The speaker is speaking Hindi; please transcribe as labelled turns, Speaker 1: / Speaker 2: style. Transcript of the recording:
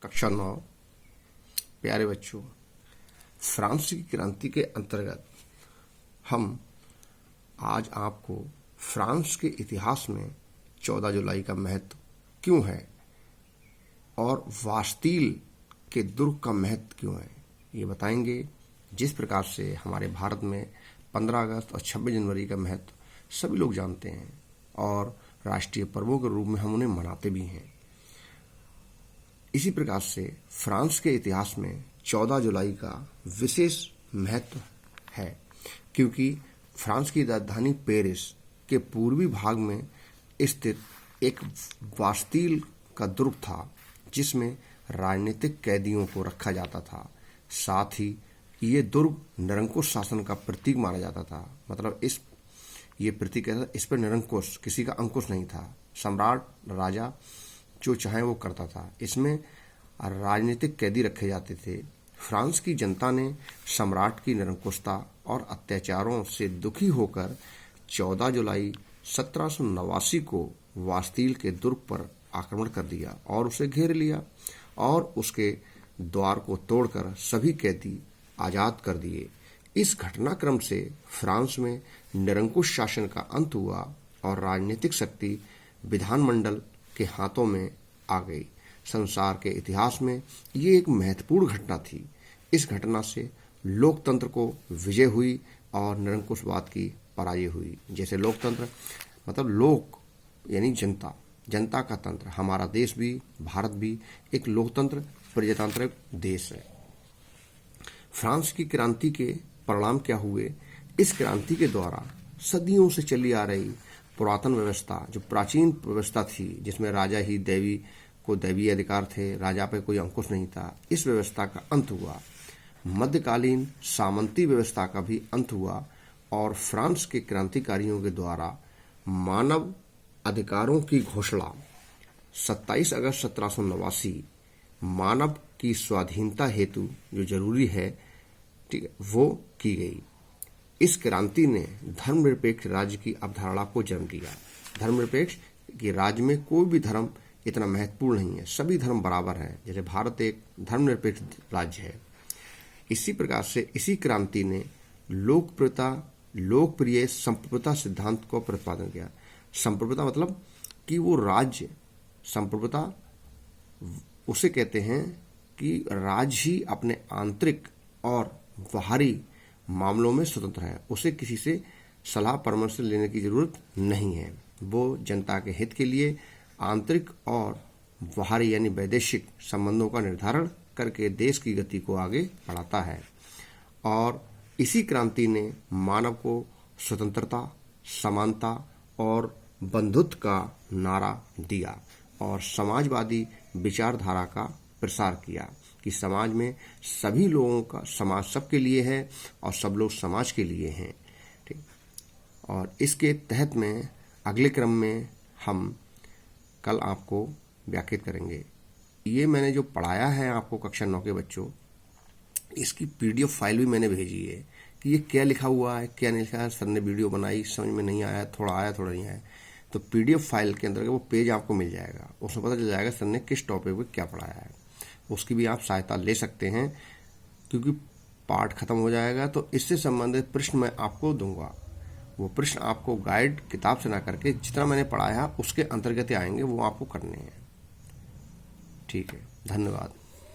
Speaker 1: कक्षा 9 प्यारे बच्चों, फ्रांस की क्रांति के अंतर्गत हम आज आपको फ्रांस के इतिहास में 14 जुलाई का महत्व क्यों है और बास्टील के दुर्ग का महत्व क्यों है ये बताएंगे। जिस प्रकार से हमारे भारत में 15 अगस्त और 26 जनवरी का महत्व सभी लोग जानते हैं और राष्ट्रीय पर्वों के रूप में हम उन्हें मनाते भी हैं, इसी प्रकार से फ्रांस के इतिहास में 14 जुलाई का विशेष महत्व है, क्योंकि फ्रांस की राजधानी पेरिस के पूर्वी भाग में स्थित एक बास्टील का दुर्ग था, जिसमें राजनीतिक कैदियों को रखा जाता था। साथ ही ये दुर्ग निरंकुश शासन का प्रतीक माना जाता था। मतलब ये प्रतीक इस पर निरंकुश, किसी का अंकुश नहीं था। सम्राट राजा जो चाहे वो करता था। इसमें राजनीतिक कैदी रखे जाते थे। फ्रांस की जनता ने सम्राट की निरंकुशता और अत्याचारों से दुखी होकर 14 जुलाई 1789 को बास्टील के दुर्ग पर आक्रमण कर दिया और उसे घेर लिया और उसके द्वार को तोड़कर सभी कैदी आजाद कर दिए। इस घटनाक्रम से फ्रांस में निरंकुश शासन का अंत हुआ और राजनीतिक शक्ति विधानमंडल के हाथों में आ गई। संसार के इतिहास में ये एक महत्वपूर्ण घटना थी। इस घटना से लोकतंत्र को विजय हुई और निरंकुशवाद की पराजय हुई। जैसे लोकतंत्र मतलब लोक यानी जनता, जनता का तंत्र। हमारा देश भी, भारत भी एक लोकतंत्र प्रजातांत्रिक देश है। फ्रांस की क्रांति के परिणाम क्या हुए? इस क्रांति के द्वारा सदियों से चली आ रही पुरातन व्यवस्था, जो प्राचीन व्यवस्था थी, जिसमें राजा ही दैवीय अधिकार थे, राजा पे कोई अंकुश नहीं था, इस व्यवस्था का अंत हुआ। मध्यकालीन सामंती व्यवस्था का भी अंत हुआ और फ्रांस के क्रांतिकारियों के द्वारा मानव अधिकारों की घोषणा 27 अगस्त 1789 मानव की स्वाधीनता हेतु जो जरूरी है, ठीक है, वो की गई। इस क्रांति ने धर्मनिरपेक्ष राज्य की अवधारणा को जन्म दिया। धर्मनिरपेक्ष कि राज्य में कोई भी धर्म इतना महत्वपूर्ण नहीं है, सभी धर्म बराबर हैं। जैसे भारत एक धर्मनिरपेक्ष राज्य है, इसी प्रकार से इसी क्रांति ने लोकप्रिय संप्रभुता सिद्धांत को प्रतिपादन किया। संप्रभुता मतलब कि वो राज्य, संप्रभुता उसे कहते हैं कि राज्य ही अपने आंतरिक और बाहरी मामलों में स्वतंत्र है, उसे किसी से सलाह परामर्श लेने की जरूरत नहीं है। वो जनता के हित के लिए आंतरिक और बाहरी यानी वैदेशिक संबंधों का निर्धारण करके देश की गति को आगे बढ़ाता है। और इसी क्रांति ने मानव को स्वतंत्रता, समानता और बंधुत्व का नारा दिया और समाजवादी विचारधारा का प्रसार किया कि समाज में सभी लोगों का, समाज सबके लिए है और सब लोग समाज के लिए हैं। ठीक। और इसके तहत में अगले क्रम में हम कल आपको व्याख्यात करेंगे। ये मैंने जो पढ़ाया है आपको कक्षा 9 के बच्चों, इसकी PDF फाइल भी मैंने भेजी है कि ये क्या लिखा हुआ है, क्या नहीं लिखा है। सर ने वीडियो बनाई, समझ में नहीं आया, थोड़ा आया थोड़ा नहीं आया, तो PDF फाइल के अंदर वो पेज आपको मिल जाएगा, उसमें पता चल जाएगा सर ने किस टॉपिक पे क्या पढ़ाया है। उसकी भी आप सहायता ले सकते हैं, क्योंकि पाठ खत्म हो जाएगा तो इससे संबंधित प्रश्न मैं आपको दूंगा। वो प्रश्न आपको गाइड किताब से ना करके जितना मैंने पढ़ाया उसके अंतर्गत आएंगे, वो आपको करने हैं। ठीक है, धन्यवाद।